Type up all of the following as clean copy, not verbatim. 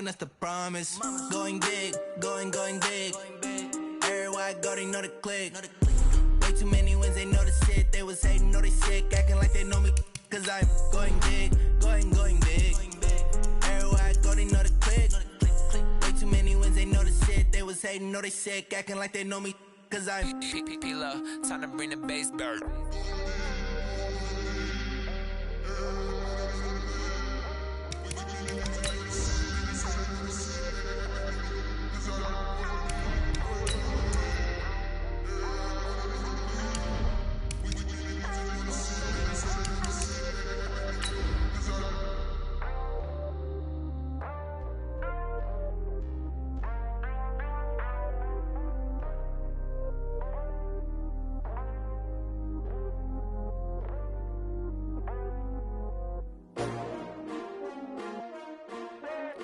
That's the promise. Going big, going big. Everywhere I go, they know the click. Way too many wins, they know the shit. They was hating, know they sick, acting like they know me. Cause I'm going big, going big. Everywhere I go, they know the click. Way too many wins, they know the shit. They was hating, know they sick, acting like they know me. Cause I'm P-Lo, time to bring the bass back.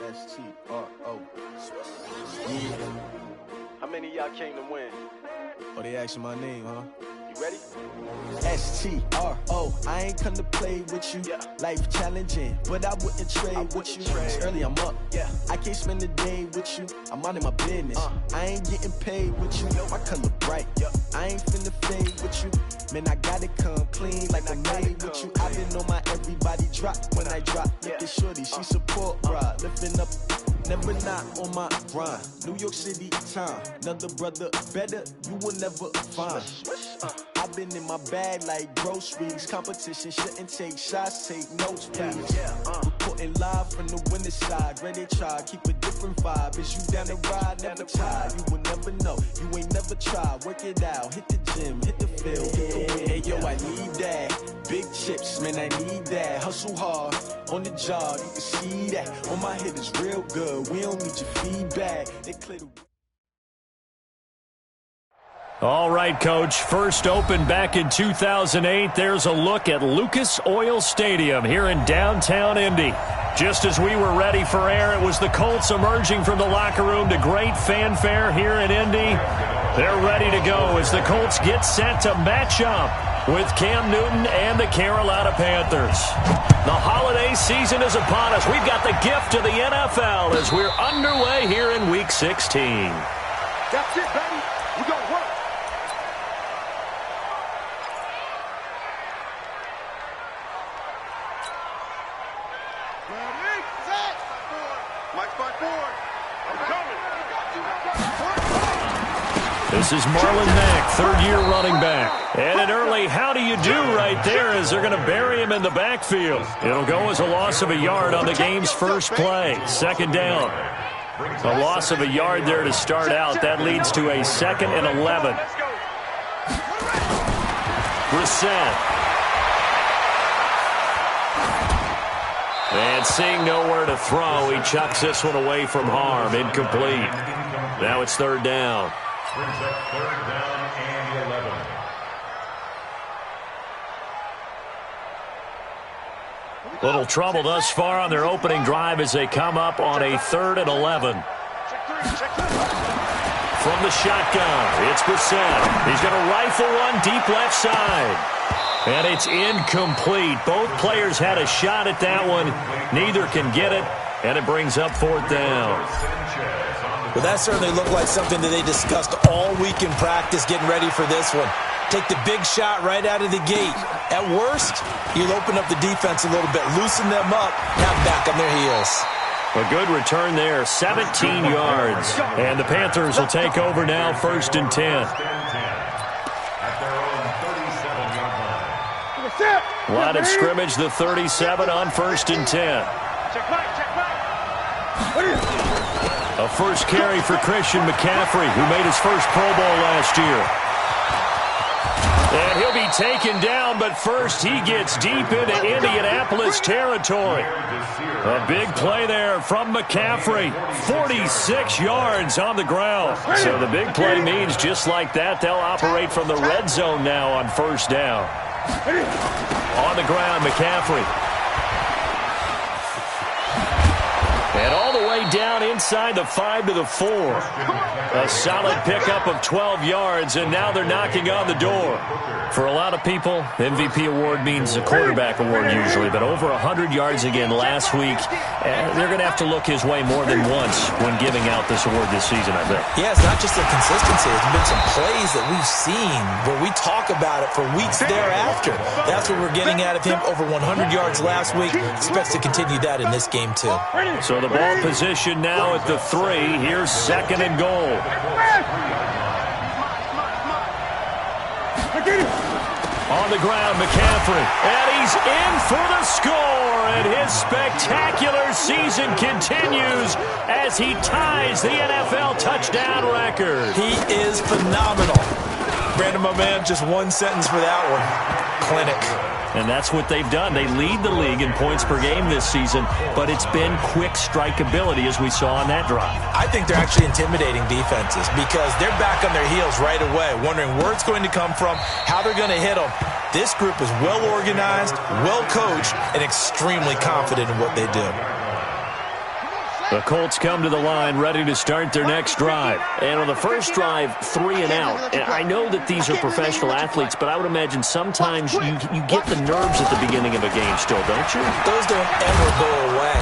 S-T-R-O. Yeah. How many of y'all came to win? Oh, they asking my name, huh? You ready? S-T-R-O. I ain't come to play with you. Yeah. Life challenging, but I wouldn't trade with you. It's early, I'm up. Yeah. I can't spend the day with you. I'm minding my business. I ain't getting paid with you. My color bright. I ain't finna fade with you. Man, I gotta come clean like I'm made with you. I've been on my everybody drop when I drop. Look at shorty, she support ride. Lifting up, never not on my grind. New York City time, another brother better, you will never find. I've been in my bag like groceries. Competition shouldn't take shots, take notes, please. Reporting live from the winning side. Ready to try, keep a different vibe. Is you down the ride, never tired. You will never know, you ain't never tried. Work it out, hit the gym, hit the field, hit the win. Hey yo, I need that. Big chips, man, I need that. Hustle hard, on the job, you can see that. On my head is real good, we don't need your feedback. They clear the... All right, Coach. First opened back in 2008. There's a look at Lucas Oil Stadium here in downtown Indy. Just as we were ready for air, it was the Colts emerging from the locker room to great fanfare here in Indy. They're ready to go as the Colts get set to match up with Cam Newton and the Carolina Panthers. The holiday season is upon us. We've got the gift of the NFL as we're underway here in Week 16. That's it, baby. We're going to work. This is Marlon Mack, third-year running back. And an early how do you do right there as they're going to bury him in the backfield. It'll go as a loss of a yard on the game's first play. Second down. A loss of a yard there to start out. That leads to a 2nd and 11. Brissett. And seeing nowhere to throw, he chucks this one away from harm. Incomplete. Now it's third down. Brings up third down and 11. Little trouble thus far on their opening drive as they come up on a 3rd and 11. From the shotgun, it's Brissett. He's going to rifle one deep left side. And it's incomplete. Both players had a shot at that one. Neither can get it, and it brings up 4th down. Well, that certainly looked like something that they discussed all week in practice getting ready for this one. Take the big shot right out of the gate. At worst, you'll open up the defense a little bit, loosen them up, have back on their heels. A good return there, 17 yards. And the Panthers will take over now, 1st and 10. Line of scrimmage, the 37 on 1st and 10. A first carry for Christian McCaffrey, who made his first Pro Bowl last year. And he'll be taken down, but first he gets deep into Indianapolis territory. A big play there from McCaffrey. 46 yards on the ground. So the big play means just like that, they'll operate from the red zone now on 1st down. On the ground, McCaffrey. And all the way down inside the 5 to the 4. A solid pickup of 12 yards, and now they're knocking on the door. For a lot of people, MVP award means a quarterback award usually, but over 100 yards again last week. They're going to have to look his way more than once when giving out this award this season, I think. Yeah, it's not just the consistency. There's been some plays that we've seen where we talk about it for weeks thereafter. That's what we're getting out of him. Over 100 yards last week. Expects to continue that in this game, too. So the ball position now at the 3. Here's 2nd and goal. On the ground, McCaffrey. And he's in for the score. And his spectacular season continues as he ties the NFL touchdown record. He is phenomenal. Brandon, my man, just one sentence for that one. Clinic. And that's what they've done. They lead the league in points per game this season, but it's been quick strikeability as we saw on that drive. I think they're actually intimidating defenses because they're back on their heels right away, wondering where it's going to come from, how they're going to hit them. This group is well organized, well coached, and extremely confident in what they do. The Colts come to the line ready to start their next drive. And on the first drive, 3 and out. And I know that these are professional athletes, but I would imagine sometimes you get the nerves at the beginning of a game still, don't you? Those don't ever go away.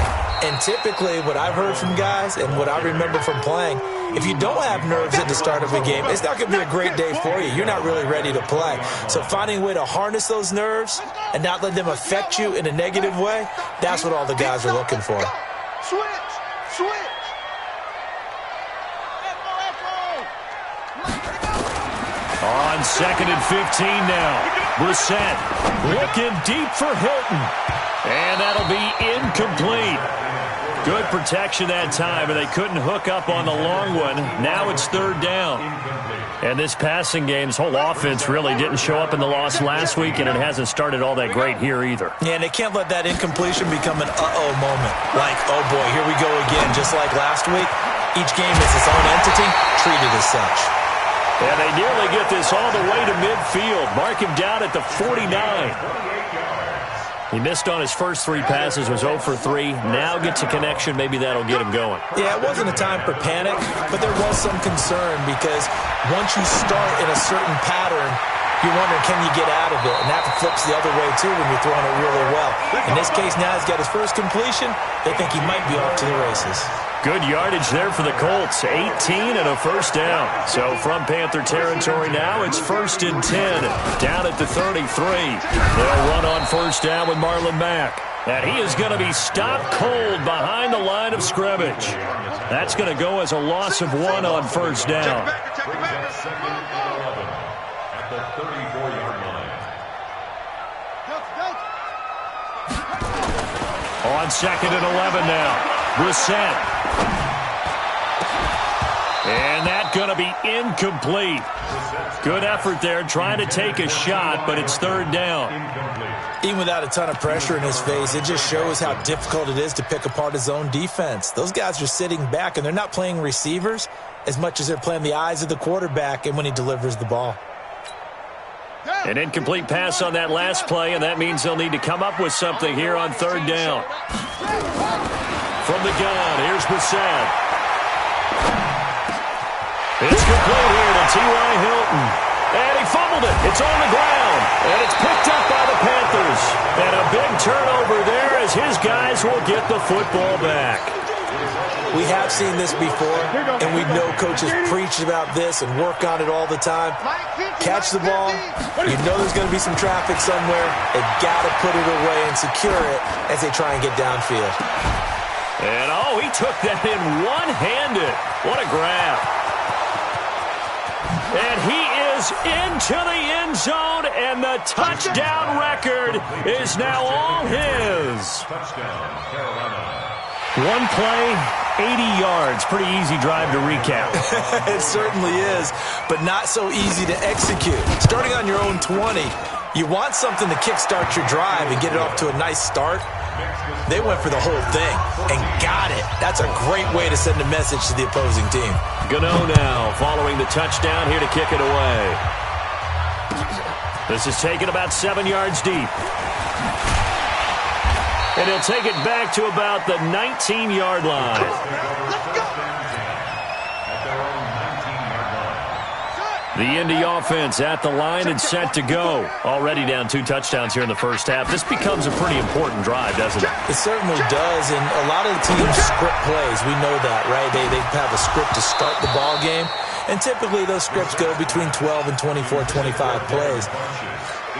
And typically what I've heard from guys and what I remember from playing, if you don't have nerves at the start of a game, it's not going to be a great day for you. You're not really ready to play. So finding a way to harness those nerves and not let them affect you in a negative way, that's what all the guys are looking for. Switch! On 2nd and 15 now. Brissett looking deep for Hilton. And that'll be incomplete. Good protection that time, and they couldn't hook up on the long one. Now it's 3rd down. And this passing game's whole offense really didn't show up in the loss last week, and it hasn't started all that great here either. Yeah, and they can't let that incompletion become an uh-oh moment. Like, oh boy, here we go again, just like last week. Each game is its own entity, treated as such. And they nearly get this all the way to midfield. Mark him down at the 49. He missed on his first 3 passes, was 0 for 3. Now gets a connection. Maybe that'll get him going. Yeah, it wasn't a time for panic, but there was some concern because once you start in a certain pattern, you're wondering, can you get out of it? And that flips the other way, too, when you're throwing it really well. In this case, now he's got his first completion. They think he might be off to the races. Good yardage there for the Colts. 18 and a first down. So from Panther territory now, it's 1st and 10. Down at the 33. They'll run on first down with Marlon Mack. And he is going to be stopped cold behind the line of scrimmage. That's going to go as a loss of 1 on first down. At the 34-yard line. On 2nd and 11 now. Brissett. And that's going to be incomplete. Good effort there trying to take a shot, but it's 3rd down. Even without a ton of pressure in his face, it just shows how difficult it is to pick apart his own defense. Those guys are sitting back, and they're not playing receivers as much as they're playing the eyes of the quarterback and when he delivers the ball. An incomplete pass on that last play, and that means they'll need to come up with something here on 3rd down. From the gun, here's Brissett. It's complete here to T.Y. Hilton. And he fumbled it. It's on the ground. And it's picked up by the Panthers. And a big turnover there as his guys will get the football back. We have seen this before, and we know coaches preach about this and work on it all the time. Catch the ball. You know there's going to be some traffic somewhere. They've got to put it away and secure it as they try and get downfield. And, oh, he took that in one-handed. What a grab. And he is into the end zone, and the touchdown record is now all his. Touchdown, Carolina. One play, 80 yards. Pretty easy drive to recap. It certainly is, but not so easy to execute. Starting on your own 20, you want something to kickstart your drive and get it off to a nice start. They went for the whole thing and got it. That's a great way to send a message to the opposing team. Gano now following the touchdown here to kick it away. This is taken about 7 yards deep. And he'll take it back to about the 19-yard line. Let's go! The Indy offense at the line and set to go. Already down 2 touchdowns here in the first half. This becomes a pretty important drive, doesn't it? It certainly does, and a lot of the teams script plays. We know that, right? They have a script to start the ball game, and typically those scripts go between 12 and 24, 25 plays.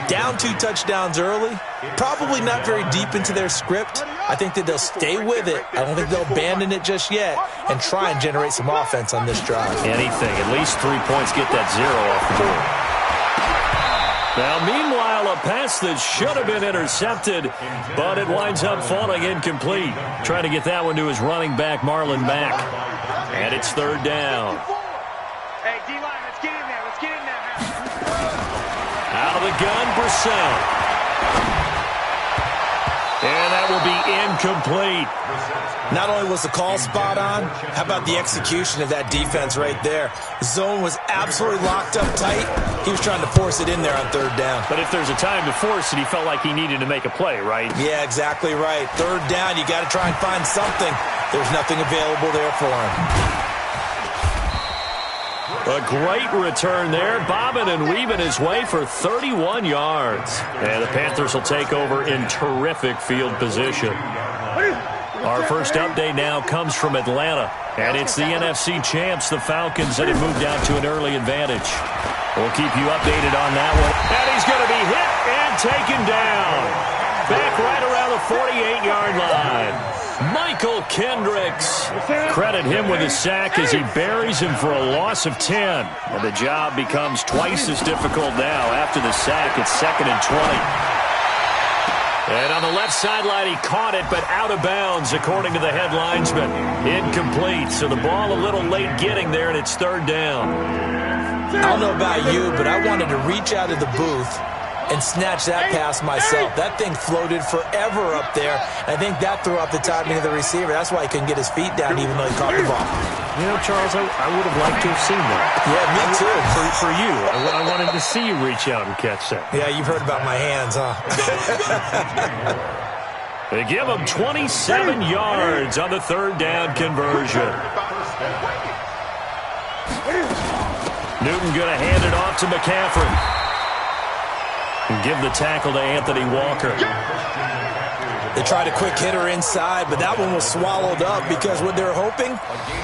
Down 2 touchdowns early, probably not very deep into their script. I think that they'll stay with it. I don't think they'll abandon it just yet and try and generate some offense on this drive. Anything, at least 3 points, get that 0 off the board. Now, meanwhile, a pass that should have been intercepted, but it winds up falling incomplete. Trying to get that one to his running back, Marlon Mack. And it's 3rd down. Hey, D-line, let's get in there. Let's get in there. Out of the gun, Brissett. And that will be incomplete. Not only was the call spot on, how about the execution of that defense right there? Zone was absolutely locked up tight. He was trying to force it in there on 3rd down. But if there's a time to force it, he felt like he needed to make a play, right? Yeah, exactly right. 3rd down, you got to try and find something. There's nothing available there for him. A great return there, bobbing and weaving his way for 31 yards. And the Panthers will take over in terrific field position. Our first update now comes from Atlanta, and it's the NFC champs, the Falcons, that have moved out to an early advantage. We'll keep you updated on that one. And he's going to be hit and taken down. Back right around the 48-yard line. Michael Kendricks. Credit him with a sack as he buries him for a loss of 10. And the job becomes twice as difficult now. After the sack, it's 2nd and 20. And on the left sideline, he caught it, but out of bounds, according to the head linesman. Incomplete, so the ball a little late getting there, and it's 3rd down. I don't know about you, but I wanted to reach out of the booth and snatch that pass myself. That thing floated forever up there. I think that threw off the timing of the receiver. That's why he couldn't get his feet down even though he caught the ball. You know, Charles, I would have liked to have seen that. Yeah, me too. For you. I wanted to see you reach out and catch that. Yeah, you've heard about my hands, huh? They give him 27 yards on the 3rd down conversion. Newton going to hand it off to McCaffrey. And give the tackle to Anthony Walker. They tried a quick hitter inside, but that one was swallowed up because what they're hoping,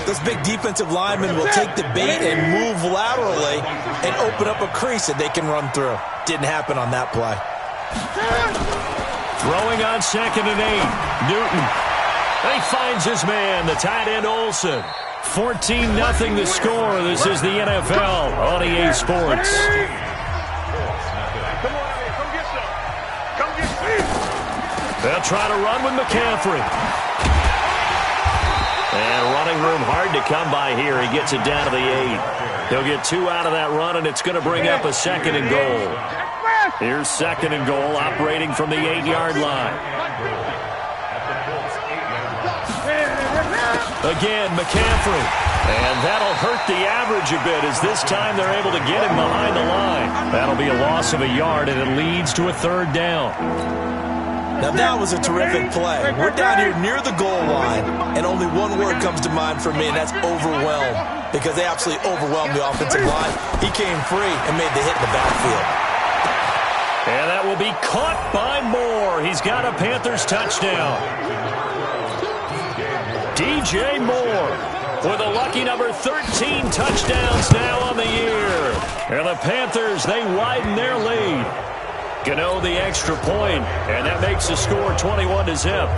this big defensive lineman will take the bait and move laterally and open up a crease that they can run through. Didn't happen on that play. Throwing on 2nd and 8. Newton. And he finds his man, the tight end Olsen. 14-0 the score. This is the NFL on EA Sports. They'll try to run with McCaffrey. And running room hard to come by here. He gets it down to the 8. He'll get 2 out of that run, and it's going to bring up a 2nd and goal. Here's 2nd and goal, operating from the 8-yard line. Again, McCaffrey. And that'll hurt the average a bit as this time they're able to get him behind the line. That'll be a loss of a yard, and it leads to a 3rd down. Now that was a terrific play. We're down here near the goal line, and only one word comes to mind for me, and that's overwhelmed, because they absolutely overwhelmed the offensive line. He came free and made the hit in the backfield. And that will be caught by Moore. He's got a Panthers touchdown. DJ Moore with a lucky number 13 touchdowns now on the year. And the Panthers, they widen their lead. Gano the extra point, and that makes the score 21-0.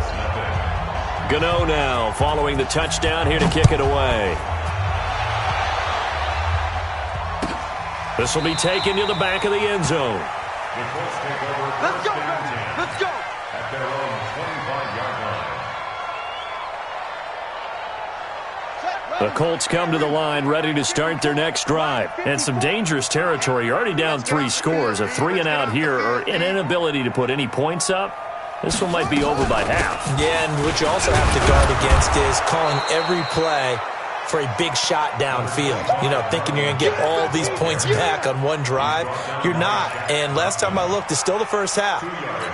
Gano now following the touchdown here to kick it away. This will be taken to the back of the end zone. Let's go, let's go. At their own 25-yard line. The Colts come to the line ready to start their next drive. And some dangerous territory. You're already down 3 scores. A 3-and-out here or an inability to put any points up. This one might be over by half. Yeah, and what you also have to guard against is calling every play for a big shot downfield. You know, thinking you're going to get all these points back on one drive. You're not. And last time I looked, it's still the first half.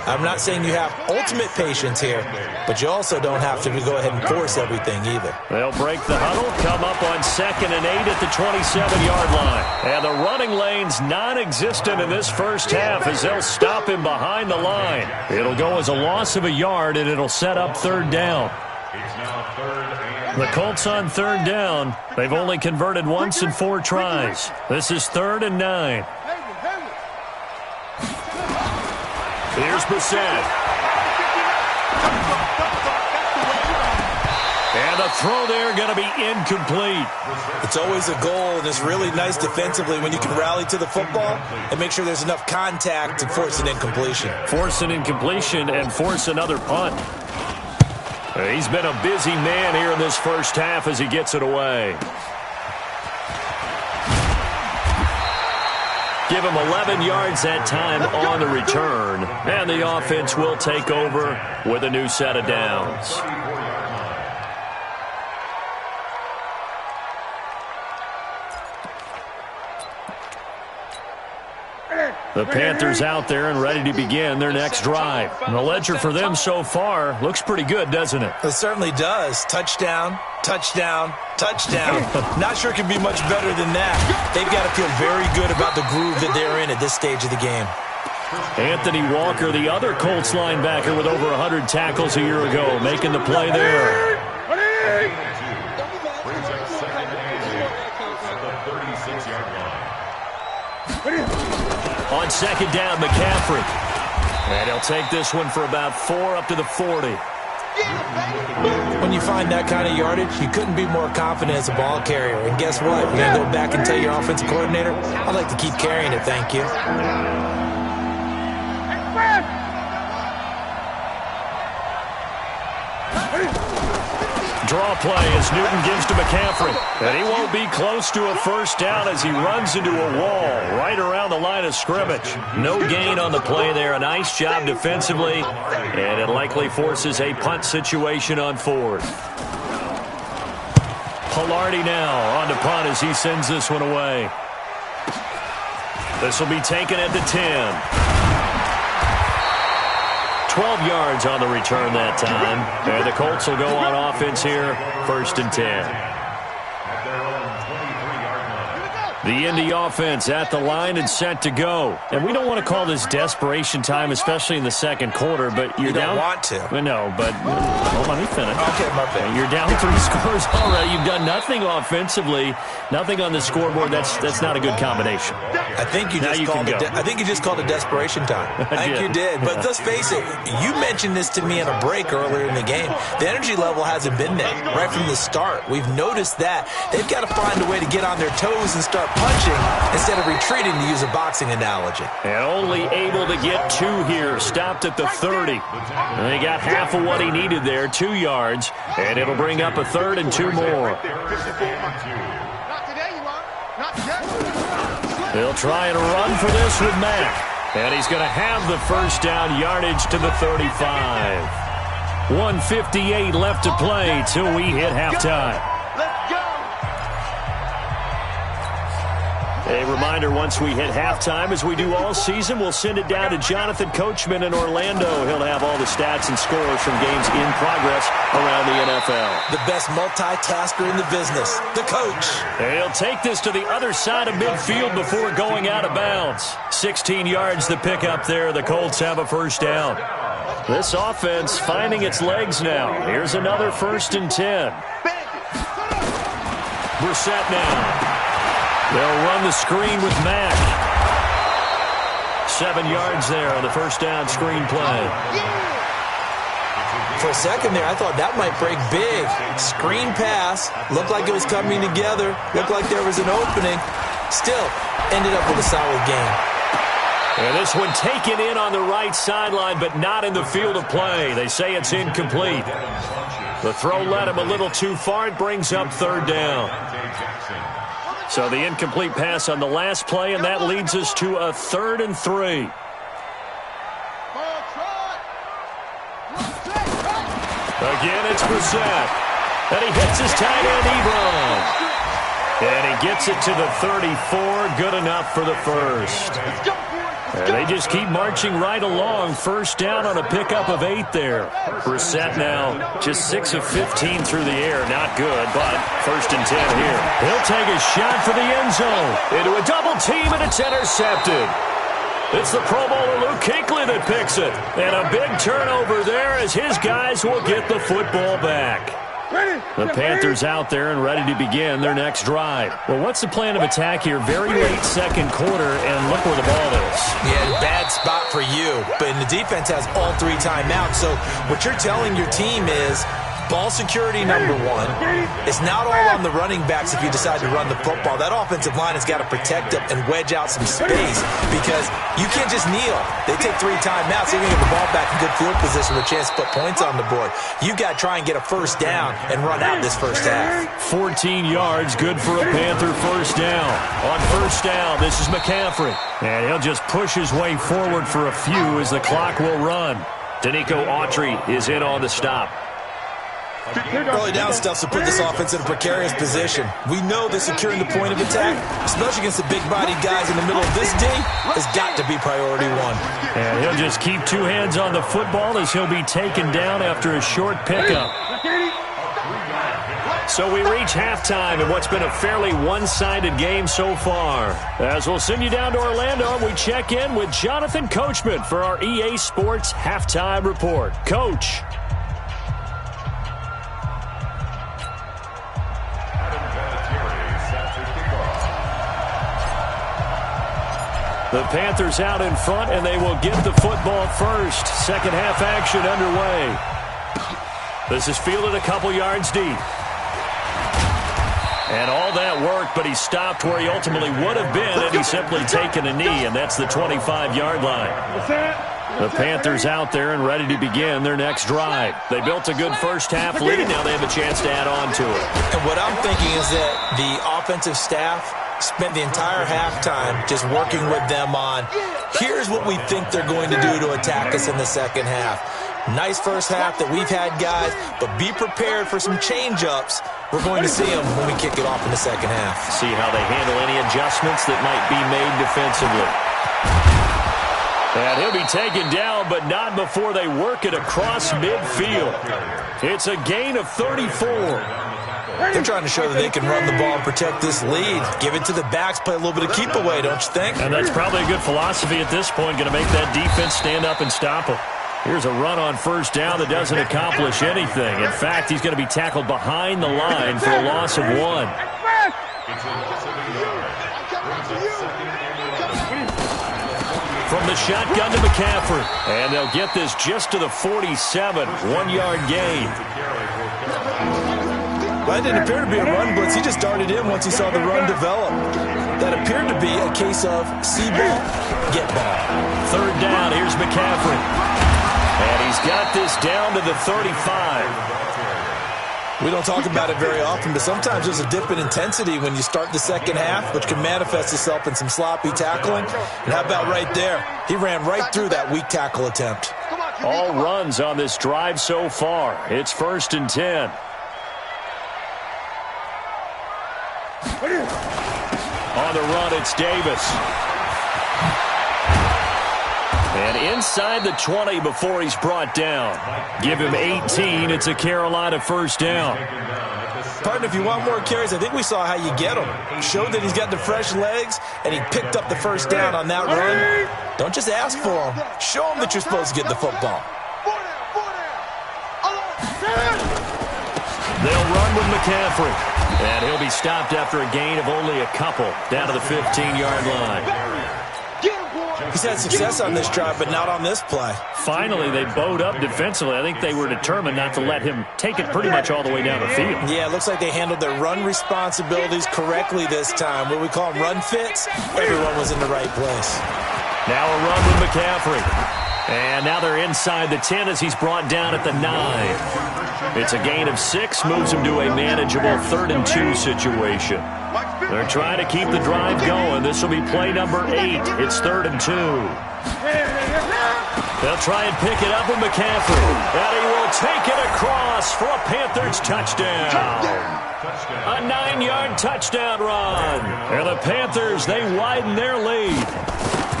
I'm not saying you have ultimate patience here, but you also don't have to go ahead and force everything either. They'll break the huddle, come up on 2nd and 8 at the 27-yard line. And the running lane's non-existent in this first half as they'll stop him behind the line. It'll go as a loss of a yard, and it'll set up 3rd down. It's now 3rd and The Colts on 3rd down. They've only converted once in 4 tries. This is 3rd and 9. Here's Brissett. And the throw there going to be incomplete. It's always a goal, and it's really nice defensively when you can rally to the football and make sure there's enough contact to force an incompletion. Force an incompletion and force another punt. He's been a busy man here in this first half as he gets it away. Give him 11 yards that time on the return. And the offense will take over with a new set of downs. The Panthers out there and ready to begin their next drive. And the ledger for them so far looks pretty good, doesn't it? It certainly does. Touchdown, touchdown, touchdown. Not sure it can be much better than that. They've got to feel very good about the groove that they're in at this stage of the game. Anthony Walker, the other Colts linebacker with over 100 tackles a year ago, making the play there. brings up 2nd and 8 at the 36-yard line. On 2nd down, McCaffrey. And he'll take this one for about 4 up to the 40. When you find that kind of yardage, you couldn't be more confident as a ball carrier. And guess what? You're going to go back and tell your offensive coordinator, I'd like to keep carrying it, thank you. Draw play as Newton gives to McCaffrey. And he won't be close to a first down as he runs into a wall right around the line of scrimmage. No gain on the play there. A nice job defensively. And it likely forces a punt situation on 4th. Pilardi now on to punt as he sends this one away. This will be taken at the 10. 12 yards on the return that time. And the Colts will go on offense here, 1st and 10. At their own 23-yard line. The Indy offense at the line and set to go. And we don't want to call this desperation time, especially in the second quarter, but you're down. You don't want to. No, but hold on, let me finish. Okay, my bad. You're down 3 scores already. You've done nothing offensively, nothing on the scoreboard. That's not a good combination. I think you just called it desperation time. I think you did. But let's face it, you mentioned this to me in a break earlier in the game. The energy level hasn't been there right from the start. We've noticed that. They've got to find a way to get on their toes and start punching instead of retreating, to use a boxing analogy. And only able to get 2 here. Stopped at the 30. And they got half of what he needed there, 2 yards. And it'll bring up a 3rd and 2 more. They'll try and run for this with Mack. And he's going to have the first down yardage to the 35. 1:58 left to play till we hit halftime. A reminder, once we hit halftime, as we do all season, we'll send it down to Jonathan Coachman in Orlando. He'll have all the stats and scores from games in progress around the NFL. The best multitasker in the business, the coach. He'll take this to the other side of midfield before going out of bounds. 16 yards the pickup there. The Colts have a first down. This offense finding its legs now. Here's another 1st and 10. Brissett now. They'll run the screen with Mack. 7 yards there on the first down screen play. For a second there, I thought that might break big. Screen pass. Looked like it was coming together. Looked like there was an opening. Still, ended up with a solid game. And this one taken in on the right sideline, but not in the field of play. They say it's incomplete. The throw led him a little too far. It brings up 3rd down. So the incomplete pass on the last play, and that leads us to a 3rd and 3. Again, it's Brissett. And he hits his tight end, Ebron. And he gets it to the 34. Good enough for the first. And they just keep marching right along. First down on a pickup of 8 there. Brissett now just 6 of 15 through the air. Not good, but first and 10 here. He'll take a shot for the end zone. Into a double team, and it's intercepted. It's the Pro Bowler Luke Kuechly that picks it. And a big turnover there as his guys will get the football back. The Panthers out there and ready to begin their next drive. Well, what's the plan of attack here? Very late second quarter, and look where the ball is. Yeah, bad spot for you. But the defense has all 3 timeouts. So what you're telling your team is ball security, number 1. It's not all on the running backs if you decide to run the football. That offensive line has got to protect them and wedge out some space because you can't just kneel. They take 3 timeouts. They're going to get the ball back in good field position with a chance to put points on the board. You got to try and get a first down and run out this first half. 14 yards, good for a Panther first down. On first down, this is McCaffrey. And he'll just push his way forward for a few as the clock will run. Danico Autry is in on the stop. Early down stuff to put this offense in a precarious position. We know that securing the point of attack, especially against the big-bodied guys in the middle of this D, has got to be priority 1. And he'll just keep 2 hands on the football as he'll be taken down after a short pickup. So we reach halftime in what's been a fairly one-sided game so far. As we'll send you down to Orlando, we check in with Jonathan Coachman for our EA Sports Halftime Report. Coach. The Panthers out in front, and they will get the football first. Second half action underway. This is fielded a couple yards deep. And all that work, but he stopped where he ultimately would have been had he simply taken a knee, and that's the 25-yard line. The Panthers out there and ready to begin their next drive. They built a good first half lead. Now they have a chance to add on to it. And what I'm thinking is that the offensive staff spent the entire halftime just working with them on, here's what we think they're going to do to attack us in the second half. Nice first half that we've had, guys, but be prepared for some change-ups. We're going to see them when we kick it off in the second half. See how they handle any adjustments that might be made defensively. And he'll be taken down, but not before they work it across midfield. It's a gain of 34. They're trying to show that they can run the ball and protect this lead. Give it to the backs, play a little bit of keep away, don't you think? And that's probably a good philosophy at this point, going to make that defense stand up and stop them. Here's a run on first down that doesn't accomplish anything. In fact, he's going to be tackled behind the line for a loss of 1. From the shotgun to McCaffrey. And they'll get this just to the 47. 1-yard gain. That didn't appear to be a run blitz. He just darted in once he saw the run develop. That appeared to be a case of see ball, get ball. Third down, here's McCaffrey. And he's got this down to the 35. We don't talk about it very often, but sometimes there's a dip in intensity when you start the second half, which can manifest itself in some sloppy tackling. And how about right there? He ran right through that weak tackle attempt. All runs on this drive so far. It's first and 10. On the run, it's Davis. And inside the 20 before he's brought down. Give him 18. It's a Carolina first down. Partner, if you want more carries, I think we saw how you get them. Showed that he's got the fresh legs, and he picked up the first down on that run. Don't just ask for them. Show them that you're supposed to get the football. They'll run with McCaffrey. And he'll be stopped after a gain of only a couple, down to the 15-yard line. He's had success on this drive, but not on this play. Finally, they bowed up defensively. I think they were determined not to let him take it pretty much all the way down the field. Yeah, it looks like they handled their run responsibilities correctly this time. What we call them run fits, everyone was in the right place. Now a run with McCaffrey. And now they're inside the 10 as he's brought down at the 9. It's a gain of 6, moves him to a manageable 3rd and 2 situation. They're trying to keep the drive going. This will be play number 8. It's 3rd and 2. They'll try and pick it up with McCaffrey. And he will will take it across for a Panthers touchdown. A 9-yard touchdown run. And the Panthers, they widen their lead.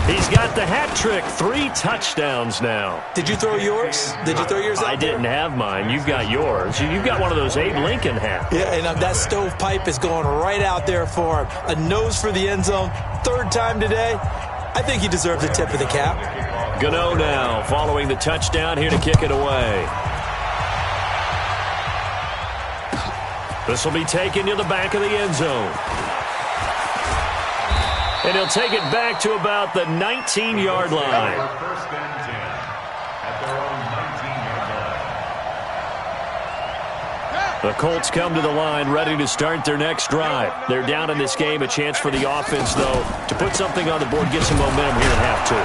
He's got the hat trick, 3 touchdowns now. Did you throw yours? Did you throw yours out I didn't there? have mine. You've got yours. You've got one of those Abe Lincoln hats. Yeah, and that stovepipe is going right out there for him. A nose for the end zone. 3rd time today. I think he deserves a tip of the cap. Gano now following the touchdown here to kick it away. This will be taken to the back of the end zone. And he'll take it back to about the 19-yard line. First and 10 at their own 19-yard line. The Colts come to the line ready to start their next drive. They're down in this game. A chance for the offense, though, to put something on the board, get some momentum here at half 2.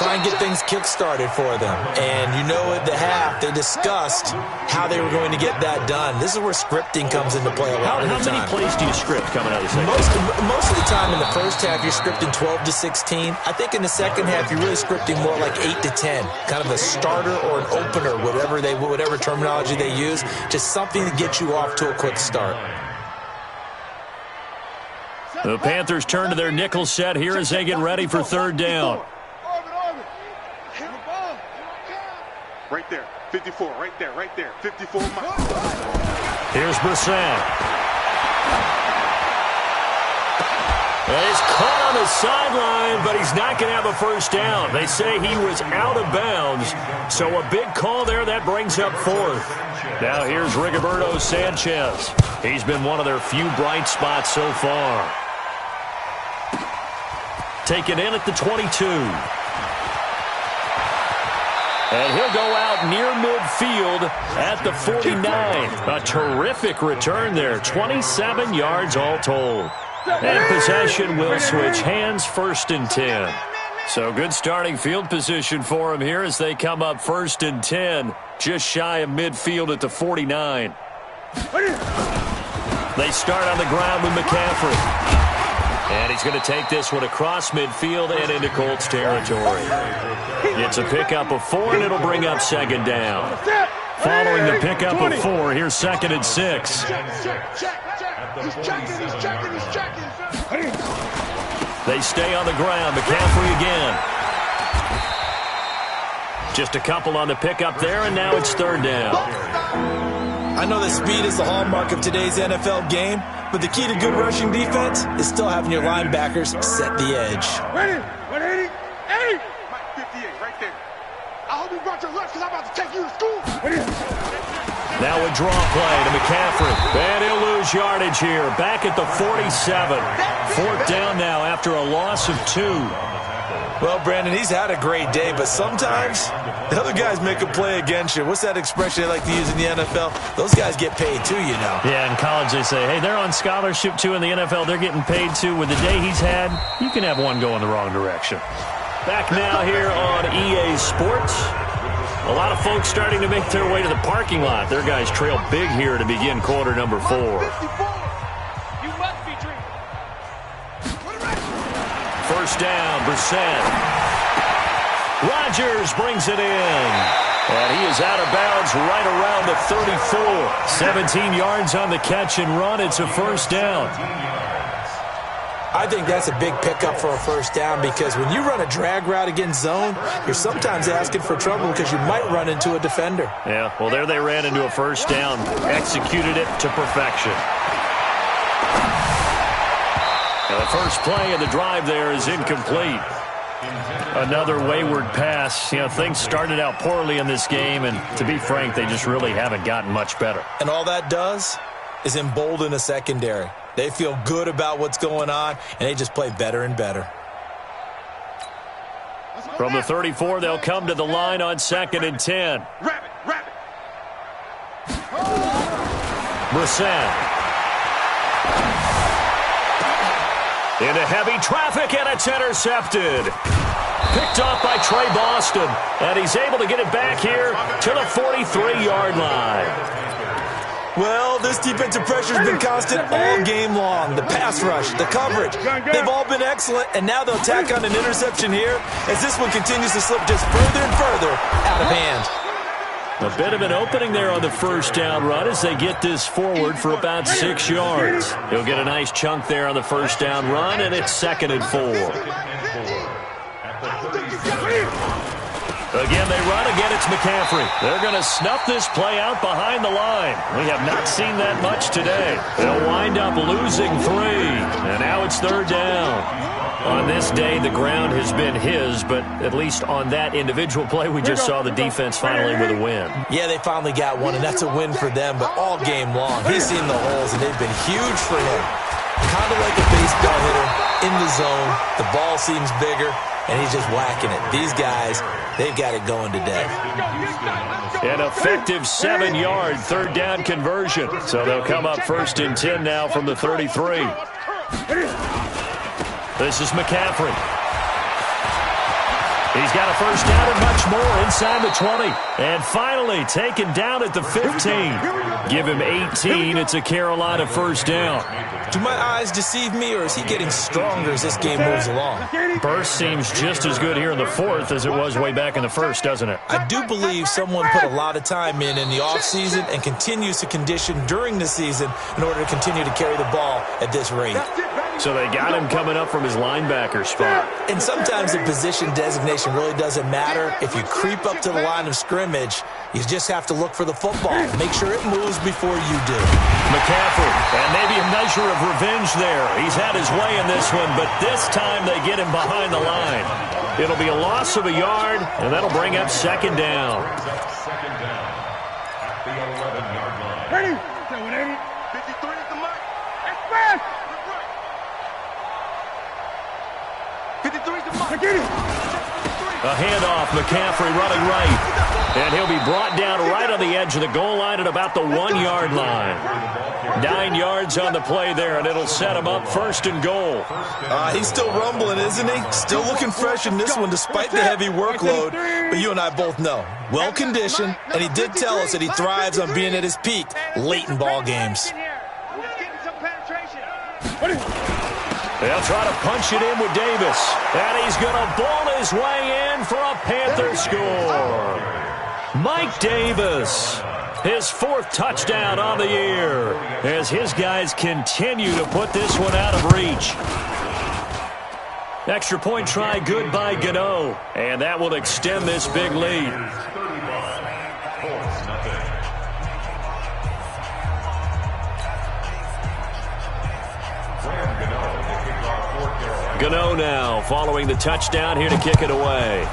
Try and get things kick-started for them. And you know at the half, they discussed how they were going to get that done. This is where scripting comes into play a lot of the time. How many plays do you script coming out of the second? Most of the time in the first half, you're scripting 12 to 16. I think in the second half, you're really scripting more like 8 to 10. Kind of a starter or an opener, whatever terminology they use. Just something to get you off to a quick start. The Panthers turn to their nickel set here as they get ready for 3rd down. Right there, 54, right there, 54. Here's Brissett. He's caught on the sideline, but he's not going to have a first down. They say he was out of bounds, so a big call there. That brings up 4th. Now here's Rigoberto Sanchez. He's been one of their few bright spots so far. Taken in at the 22. And he'll go out near midfield at the 49. A terrific return there. 27 yards all told. And possession will switch hands, 1st and 10. So good starting field position for him here as they come up 1st and 10. Just shy of midfield at the 49. They start on the ground with McCaffrey. And he's going to take this one across midfield and into Colts territory. It's a pickup of 4, and it'll bring up 2nd down. Following the pickup of 4, here's 2nd and 6. They stay on the ground. McCaffrey again. Just a couple on the pickup there, and now it's 3rd down. I know that speed is the hallmark of today's NFL game, but the key to good rushing defense is still having your linebackers set the edge. Ready? 180? 80! 58, right there. I hope you brought your lunch because I'm about to take you to school. Now a draw play to McCaffrey. And he'll lose yardage here. Back at the 47. 4th down now after a loss of 2. Well, Brandon, he's had a great day, but sometimes the other guys make a play against you. What's that expression they like to use in the NFL? Those guys get paid too, you know. Yeah, in college they say, hey, they're on scholarship too. In the NFL, they're getting paid too. With the day he's had, you can have one go in the wrong direction. Back now here on EA Sports. A lot of folks starting to make their way to the parking lot. Their guys trail big here to begin quarter number 4. First down, Brissett. Rodgers brings it in. And he is out of bounds right around the 34. 17 yards on the catch and run. It's a 1st down. I think that's a big pickup for a 1st down because when you run a drag route against zone, you're sometimes asking for trouble because you might run into a defender. Yeah, well, there they ran into a 1st down. Executed it to perfection. Now, the first play of the drive there is incomplete. Another wayward pass. You know, things started out poorly in this game, and to be frank, they just really haven't gotten much better. And all that does is embolden a secondary. They feel good about what's going on, and they just play better and better. From the 34, they'll come to the line on 2nd and 10. Rabbit. Brissett. Into heavy traffic, and it's intercepted. Picked off by Trey Boston, and he's able to get it back here to the 43-yard line. Well, this defensive pressure has been constant all game long. The pass rush, the coverage, they've all been excellent, and now they'll tack on an interception here as this one continues to slip just further and further out of hand. A bit of an opening there on the first down run as they get this forward for about 6 yards. He'll get a nice chunk there on the first down run, and it's 2nd and 4. Again, they run. Again, it's McCaffrey. They're going to snuff this play out behind the line. We have not seen that much today. They'll wind up losing 3, and now it's 3rd down. On this day, the ground has been his, but at least on that individual play, we just saw the defense finally with a win. Yeah, they finally got one, and that's a win for them, but all game long, he's seen the holes, and they've been huge for him. Kind of like a baseball hitter in the zone. The ball seems bigger, and he's just whacking it. These guys, they've got it going today. An effective 7-yard 3rd down conversion. So they'll come up 1st and 10 now from the 33. This is McCaffrey. He's got a 1st down and much more inside the 20. And finally taken down at the 15. Give him 18. It's a Carolina 1st down. Do my eyes deceive me, or is he getting stronger as this game moves along? Burst seems just as good here in the 4th as it was way back in the 1st, doesn't it? I do believe someone put a lot of time in the offseason and continues to condition during the season in order to continue to carry the ball at this rate. So they got him coming up from his linebacker spot. And sometimes the position designation really doesn't matter. If you creep up to the line of scrimmage, you just have to look for the football. Make sure it moves before you do. McCaffrey, and maybe a measure of revenge there. He's had his way in this one, but this time they get him behind the line. It'll be a loss of a yard, and that'll bring up 2nd down. 2nd down at the 11-yard line. Ready? 53 is the mark. Express! 53 is the mark. A handoff, McCaffrey running right. And he'll be brought down right on the edge of the goal line at about the 1-yard line. 9 yards on the play there, and it'll set him up 1st and goal. He's still rumbling, isn't he? Still looking fresh in this one despite the heavy workload. But you and I both know, well-conditioned, and he did tell us that he thrives on being at his peak late in ball games. They'll try to punch it in with Davis. And he's going to ball his way in for a Panther score. Mike Davis, his 4th touchdown on the year, as his guys continue to put this one out of reach. Extra point try good by Gano, and that will extend this big lead. Gano now following the touchdown here to kick it away.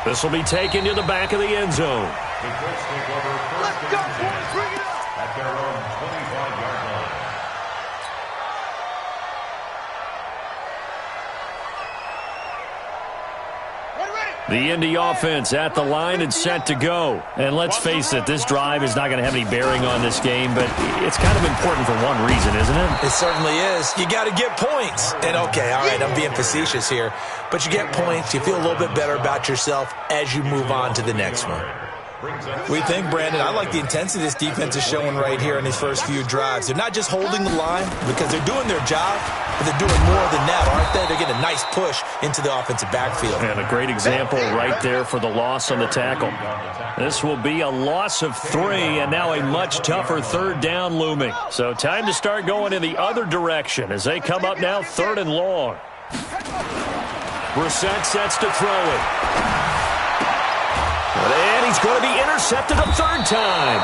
This will be taken to the back of the end zone. The Colts take over 1st and 10 at their own 25-yard line. The Indy offense at the line and set to go. And let's face it, this drive is not going to have any bearing on this game, but it's kind of important for one reason, isn't it? It certainly is. You got to get points. And okay, all right, I'm being facetious here, but you get points, you feel a little bit better about yourself as you move on to the next one. What do you think, Brandon? I like the intensity this defense is showing right here in these first few drives. They're not just holding the line because they're doing their job, but they're doing more than that, aren't they? They're getting a nice push into the offensive backfield. And a great example right there for the loss on the tackle. This will be a loss of 3, and now a much tougher 3rd down looming. So time to start going in the other direction as they come up now 3rd and long. Brissett sets to throw it. And he's going to be intercepted a 3rd time.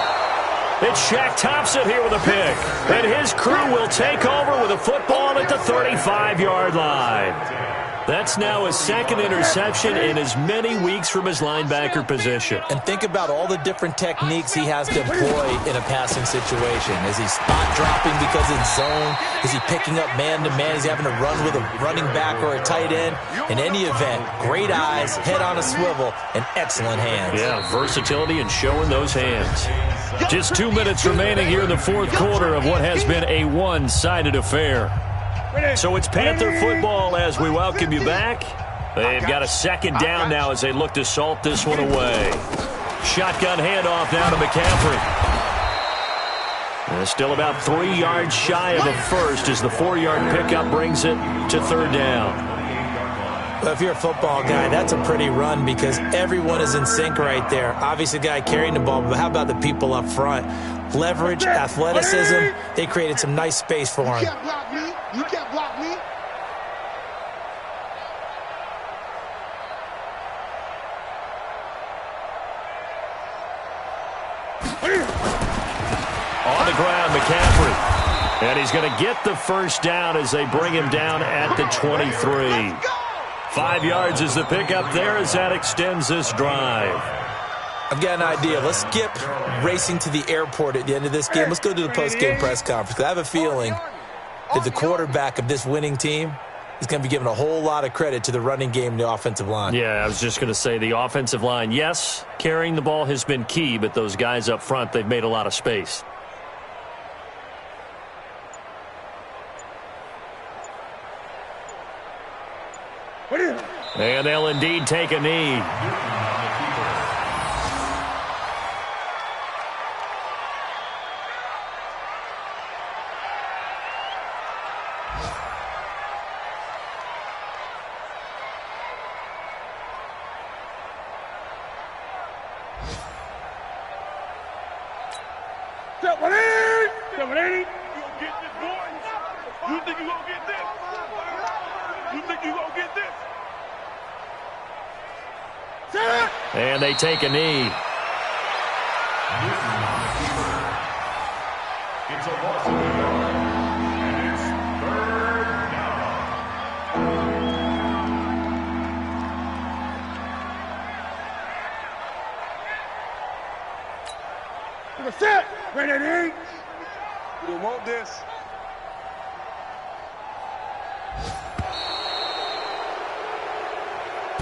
It's Shaq Thompson here with a pick. And his crew will take over with a football at the 35-yard line. That's now his 2nd interception in as many weeks from his linebacker position. And think about all the different techniques he has to employ in a passing situation. Is he spot dropping because it's zone? Is he picking up man-to-man? Is he having to run with a running back or a tight end? In any event, great eyes, head on a swivel, and excellent hands. Yeah, versatility and showing those hands. Just 2 minutes remaining here in the 4th quarter of what has been a one-sided affair. So it's Panther football as we welcome you back. They've got a 2nd down now as they look to salt this one away. Shotgun handoff now to McCaffrey. And still about 3 yards shy of a first as the 4-yard pickup brings it to 3rd down. Well, if you're a football guy, that's a pretty run because everyone is in sync right there. Obviously, the guy carrying the ball, but how about the people up front? Leverage, athleticism, they created some nice space for him. You can't block me. You can't block me. On the ground, McCaffrey. And he's going to get the first down as they bring him down at the 23. 5 yards is the pickup there as that extends this drive. I've got an idea. Let's skip racing to the airport at the end of this game. Let's go to the post-game press conference. I have a feeling that the quarterback of this winning team is going to be giving a whole lot of credit to the running game and the offensive line. Yeah, I was just going to say the offensive line, yes, carrying the ball has been key, but those guys up front, they've made a lot of space. And they'll indeed take a knee. Step 180. Step 180. You gonna get this, boy? You think you gonna get this? You think you gonna get this? And they take a knee. It's a loss of the yard, and it's 3rd down. Look at set. Right at 8. You want this?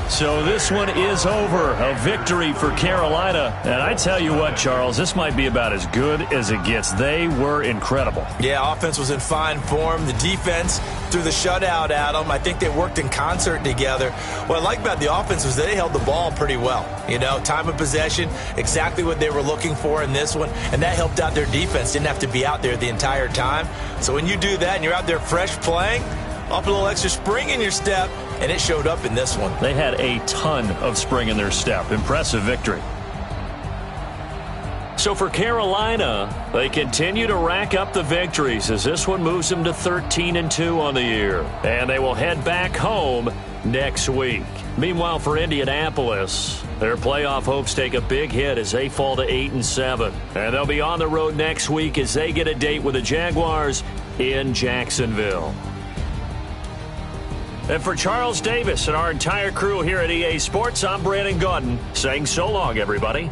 So this one is over. A victory for Carolina. And I tell you what, Charles, this might be about as good as it gets. They were incredible. Yeah, offense was in fine form. The defense threw the shutout at them. I think they worked in concert together. What I like about the offense was they held the ball pretty well. You know, time of possession, exactly what they were looking for in this one. And that helped out their defense. Didn't have to be out there the entire time. So when you do that and you're out there fresh playing, off a little extra spring in your step, and it showed up in this one. They had a ton of spring in their step. Impressive victory. So for Carolina, they continue to rack up the victories as this one moves them to 13-2 on the year. And they will head back home next week. Meanwhile, for Indianapolis, their playoff hopes take a big hit as they fall to 8-7. And they'll be on the road next week as they get a date with the Jaguars in Jacksonville. And for Charles Davis and our entire crew here at EA Sports, I'm Brandon Gaudin saying so long, everybody.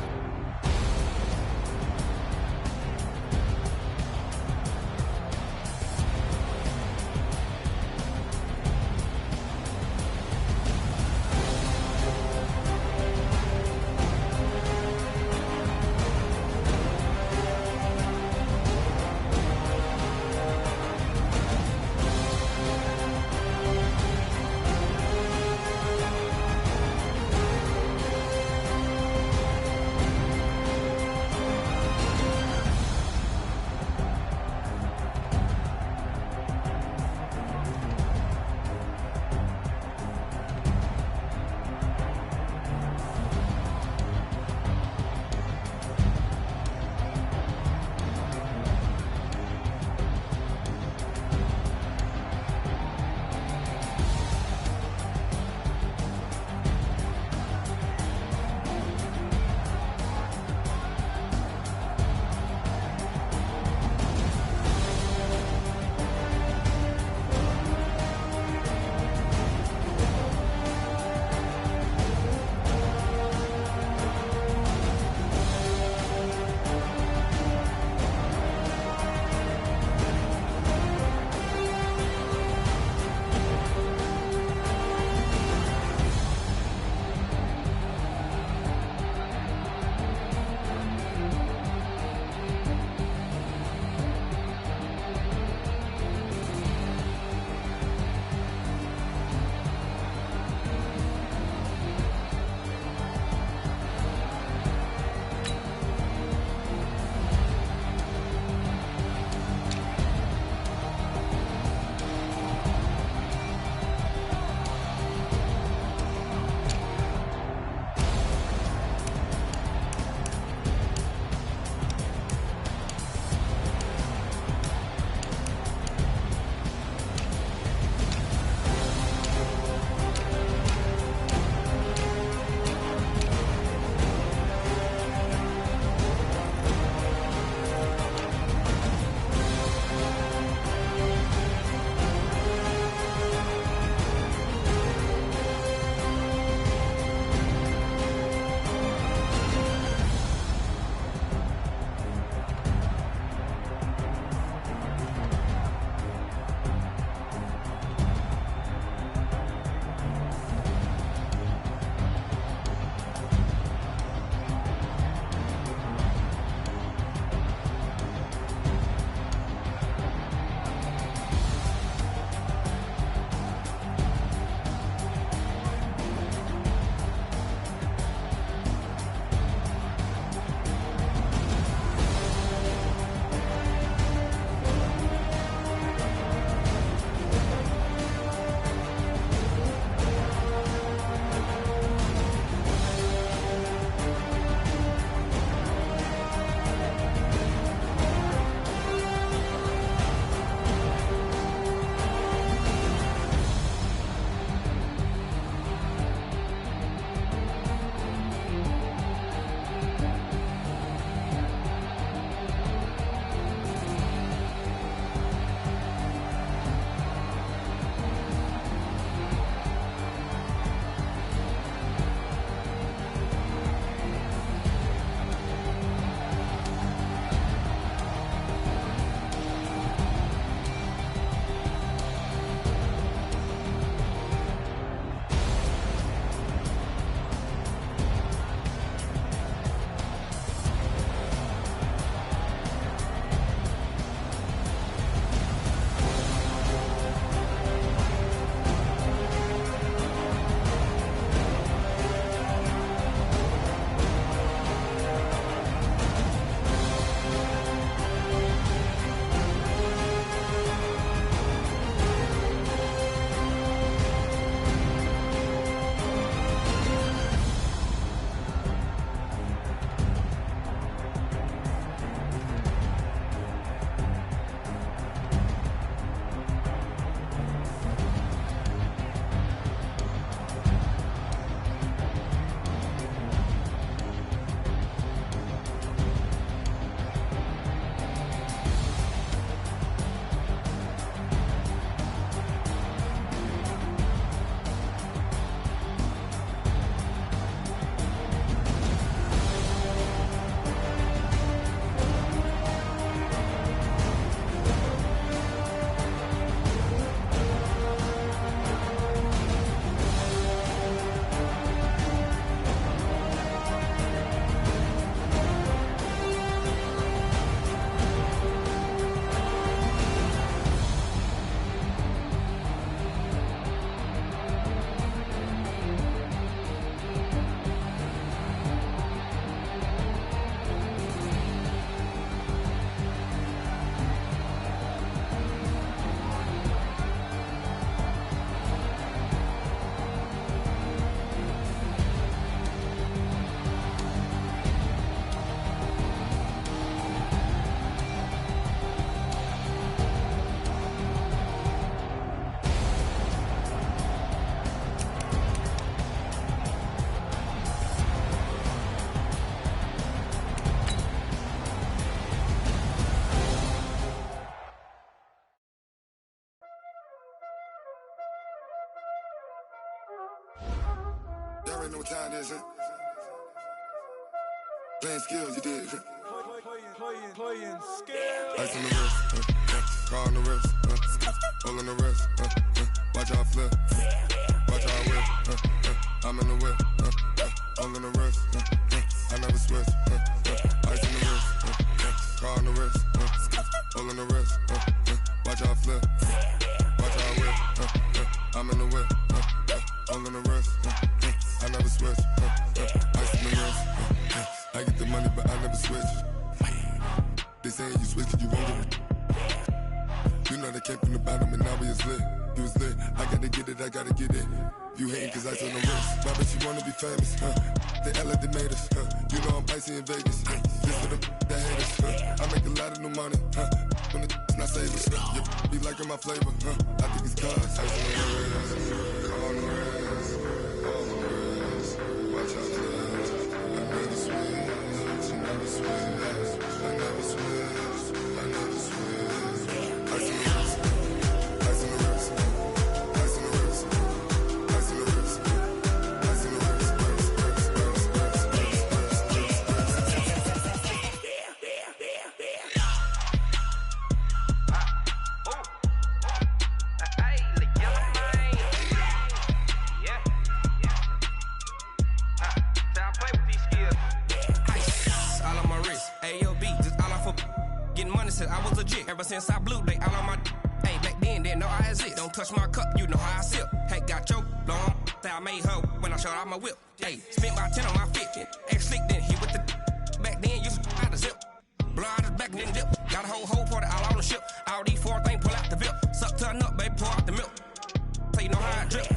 already know what time it is, huh? Playing skills, you did. Playing skills. Ice on the wrist, car on the wrist, all on the wrist, watch how I flip, watch how I whip, I'm in the whip, all on the wrist, I never switch, ice on the wrist, car on the wrist, all on the wrist, watch how I flip, watch how I whip, I'm in the whip, all on the wrist, I never switch, ice on the wrist, I get the money but I never switch. They saying you switch cause you won't get it. You know they came from the bottom and now we is lit. You was lit, I gotta get it, I gotta get it. You hating cause ice on the wrist. Why bet you wanna be famous, They act like they made us, You know I'm icy in Vegas, This for them that hate us, I make a lot of new money, When it's not savers, You be liking my flavor, I think it's cause ice on the wrist, on the wrist, on the wrist. Watch out for this, I never switch, I never switch. I never switch, I never switch. Ice on the wrist, ice on the wrist, ice on the wrist, ice on the wrist, ice on the wrist, I was legit. Ever since I blew, they all on my hey, back then, didn't know I exist. Don't touch my cup, you know how I sip. Hey, got choked, long, say I made her when I showed out my whip. Hey, spent my 10 on my 50. Ex-slick, then he with the back then, used to out the zip. Blow out his back, then dip. Got a whole party all on the ship. All these 4 things, pull out the VIP. Suck to a nut, baby, pour out the milk. So you know how I drip.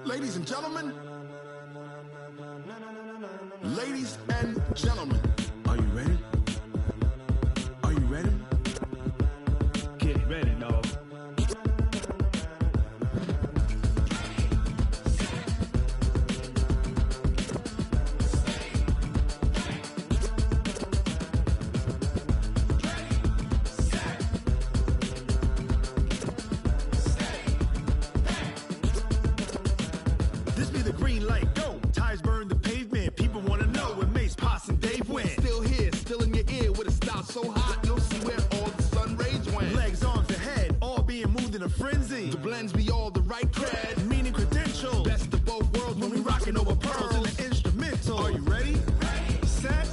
Ladies and gentlemen, ladies and gentlemen, are you ready? Are you ready? Get ready, dog. This be the green light, go. Tires burn the pavement. People want to know where Mace, Poss, and Dave went. Still here, still in your ear with a style so hot, you'll see where all the sun rays went. Legs, arms, and head, all being moved in a frenzy. The blends be all the right cred, meaning credentials. Best of both worlds when we rocking over pearls in the instrumental. Are you ready? Ready. Set.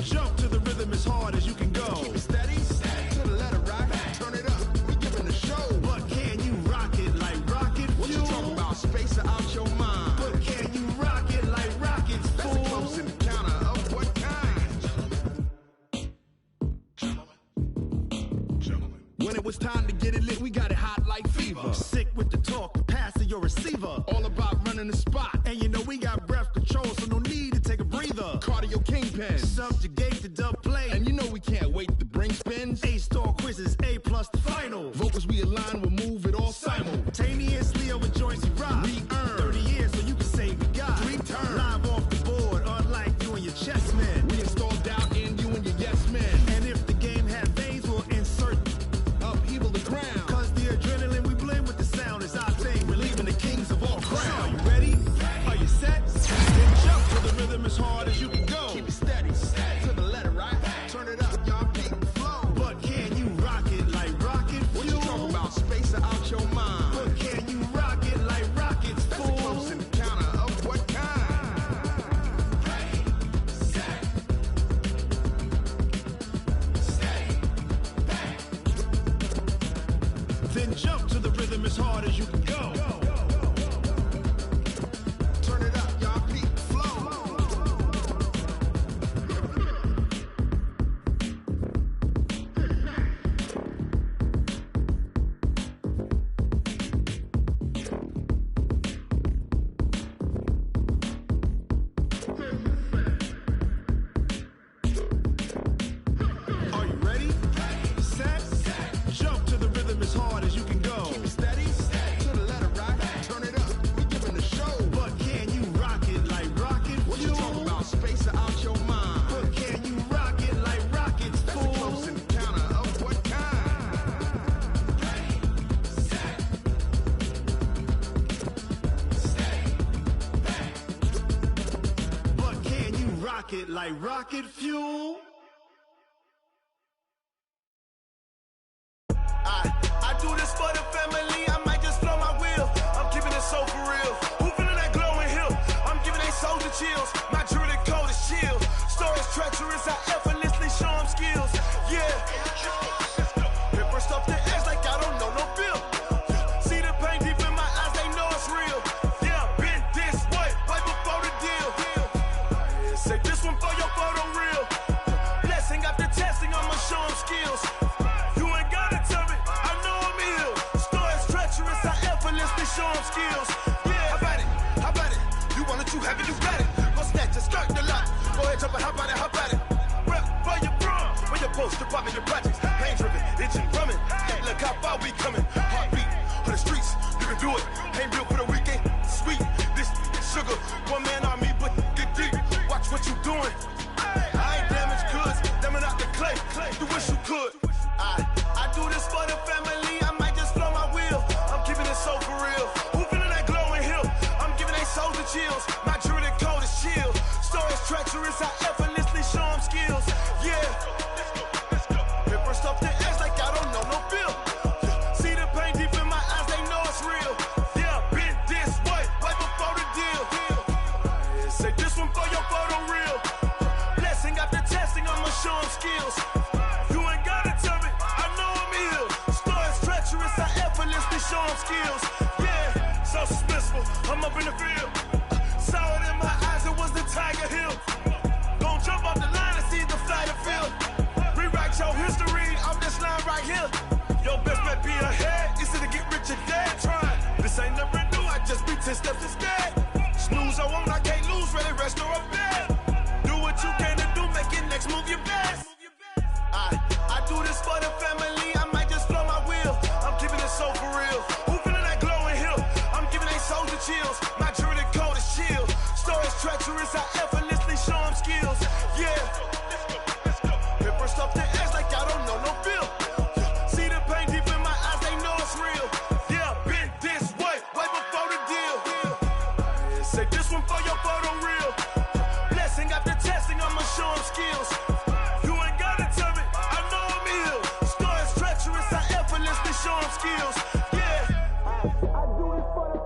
Jump to the rhythm as hard as you can go. Keep it steady. To the letter rock. Turn it up. We giving the show. But can you rock it like rocket fuel? What you talking about? Space or out your mind? But can you rock it like rockets, fool? That's a close encounter of what kind? Gentlemen. When it was time to get it lit, we got it hot like fever. Sick with the talk, the pass to your receiver. All about running the spot. And you know we got breath control, so no need to take a breather. Cardio kingpin. Subjugate the dub play. And you know we can't wait to bring spins. A-star quizzes, A+ the final. Vocals we align, we'll move it all simultaneously over joints we rock. We earn 30 years so you can say we got 3 turns. Live off the board, unlike you and your chess men. We install doubt in you and your yes men. And if the game had veins, we'll insert upheaval the ground. Cause the adrenaline we blend with the sound is our thing. We're leaving the kings of all crowns. So, are you ready? Are you set? rocket like rocket fuel. I do this for the family, I might just blow my wheel. I'm keeping it so for real. Who feeling that glowing hill? I'm giving they soldier chills. My jewelry code is chill. Stories treacherous, I effortlessly show them skills. Yeah. Paper stuff the edge like I don't know no bill. See the pain deep in my eyes, they know it's real. Yeah, been this way, right before the deal. Say this one for your photo real. Blessing after testing, I'ma show them skills. You ain't gotta tell me, I know I'm ill. Stories treacherous, I effortlessly show them skills. Yeah, how about it? How about it? You want it, you have it, you got it. Go snatch it, skirt the lot. Go ahead, jump it, how about it? How about it? Rep where you from? Where your post, department, your projects. Pain driven, itching, drumming. Hey, look how far we coming. Heartbeat on the streets, you can do it. Ain't built for the weekend. Sweet, this sugar. One man army, but get deep. Watch what you doing. I ain't damaged goods, damn out the clay. You wish you could. I do this for the family, I might just blow my wheel. I'm keeping it so for real. Who feeling that glowing hill? I'm giving they soldier chills. My jewelry code is chill. Stories treacherous, I effortlessly show them skills. Yeah. Paper stuff the edge like I don't know no bill. See the pain deep in my eyes, they know it's real. Yeah, been this way, right before the deal. Say this one for your photo real. Blessing after testing, I'ma show them skills. You ain't gotta tell me, I know I'm ill. Stories treacherous, I effortlessly show them skills. Yeah, so suspenseful, I'm up in the field. Saw it in my eyes, it was the Tiger Hill. Gon' jump off the line and see the fly the field. Rewrite your history, I'm this line right here. Your best bet be ahead, easy to get rich or dead. Try, this ain't never new, I just be 10 steps instead. Snooze I won't, I can't lose, ready, rest or a bed. Do what you can to do, make it next move your best. I do this for the family, I might just blow my wheel. I'm keeping it so for real. Who feeling that glowing hill? I'm giving they soldier chills. My jewelry code is chill. Stories treacherous, I effortlessly show them skills. Yeah. Paper stuff the edge like I don't know no bill. See the pain deep in my eyes, they know it's real. Yeah, been this way, right before the deal. Say this one for your photo real. Blessing after testing, I'ma show them skills. You ain't gotta tell me, I know I'm ill. Stories treacherous, I effortlessly show them skills. Yeah. I do it for the